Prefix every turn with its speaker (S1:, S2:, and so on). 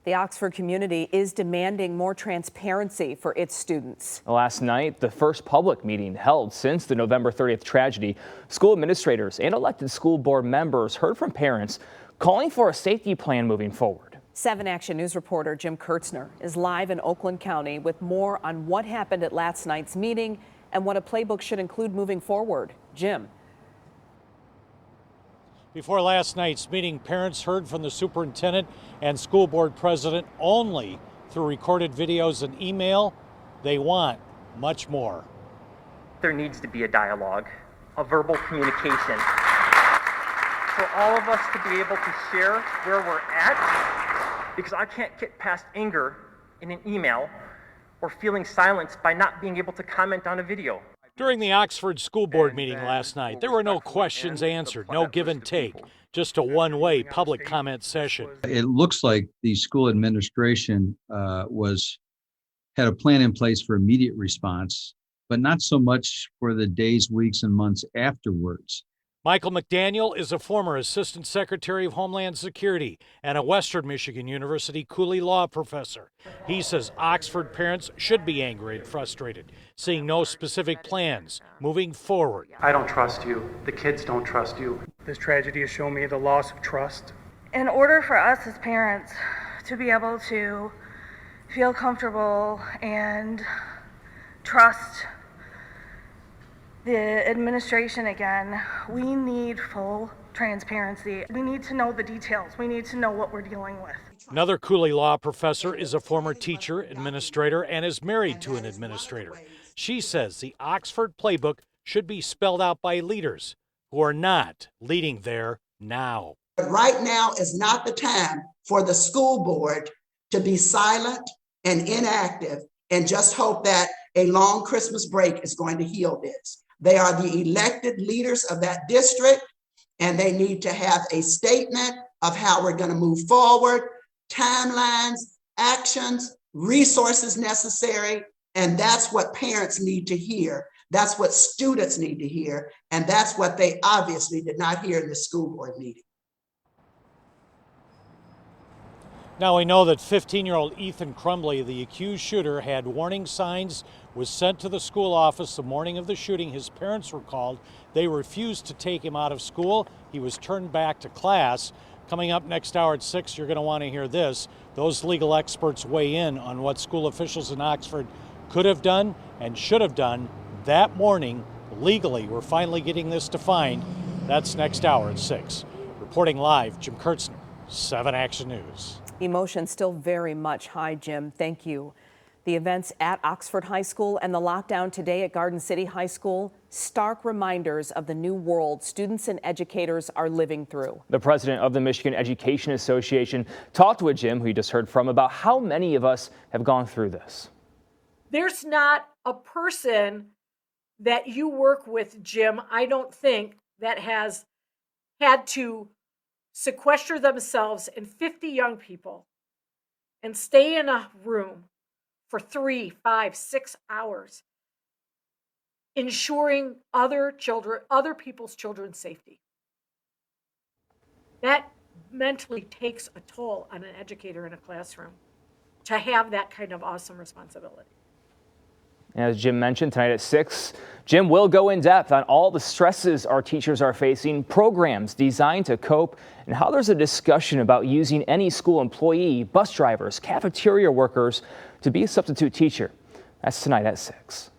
S1: The Oxford community is demanding more transparency for its students.
S2: Last night, the first public meeting held since the November 30th tragedy, school administrators and elected school board members heard from parents calling for a safety plan moving forward.
S1: 7 Action News reporter Jim Kurtzner is live in Oakland County with more on what happened at last night's meeting and what a playbook should include moving forward. Jim.
S3: Before last night's meeting, parents heard from the superintendent and school board president only through recorded videos and email. They want much more.
S4: There needs to be a dialogue, a verbal communication, for all of us to be able to share where we're at, because I can't get past anger in an email or feeling silenced by not being able to comment on a video.
S3: During the Oxford School Board meeting last night, there were no questions answered, no give and take, just a one-way public comment session.
S5: It looks like the school administration had a plan in place for immediate response, but not so much for the days, weeks, and months afterwards.
S3: Michael McDaniel is a former Assistant Secretary of Homeland Security and a Western Michigan University Cooley Law professor. He says Oxford parents should be angry and frustrated, seeing no specific plans moving forward.
S6: I don't trust you. The kids don't trust you. This tragedy has shown me the loss of trust.
S7: In order for us as parents to be able to feel comfortable and trust the administration again, we need full transparency. We need to know the details. We need to know what we're dealing with.
S3: Another Cooley Law professor is a former teacher, administrator, and is married to an administrator. She says the Oxford playbook should be spelled out by leaders who are not leading there now.
S8: But right now is not the time for the school board to be silent and inactive and just hope that a long Christmas break is going to heal this. They are the elected leaders of that district, and they need to have a statement of how we're going to move forward, timelines, actions, resources necessary, and that's what parents need to hear. That's what students need to hear, and that's what they obviously did not hear in the school board meeting.
S3: Now we know that 15-year-old Ethan Crumbley, the accused shooter, had warning signs, was sent to the school office the morning of the shooting. His parents were called. They refused to take him out of school. He was turned back to class. Coming up next hour at 6, you're going to want to hear this. Those legal experts weigh in on what school officials in Oxford could have done and should have done that morning legally. We're finally getting this defined. That's next hour at 6. Reporting live, Jim Kurtzner, 7 Action News.
S1: Emotion still very much high, Jim. Thank you. The events at Oxford High School and the lockdown today at Garden City High School, stark reminders of the new world students and educators are living through.
S2: The president of the Michigan Education Association talked with Jim, who you just heard from, about how many of us have gone through this.
S9: There's not a person that you work with, Jim, I don't think, that has had to sequester themselves and 50 young people and stay in a room for 3, 5, 6 hours, ensuring other people's children's safety. That mentally takes a toll on an educator in a classroom to have that kind of awesome responsibility.
S2: As Jim mentioned, tonight at 6, Jim will go in depth on all the stresses our teachers are facing, programs designed to cope, and how there's a discussion about using any school employee, bus drivers, cafeteria workers to be a substitute teacher. That's tonight at 6.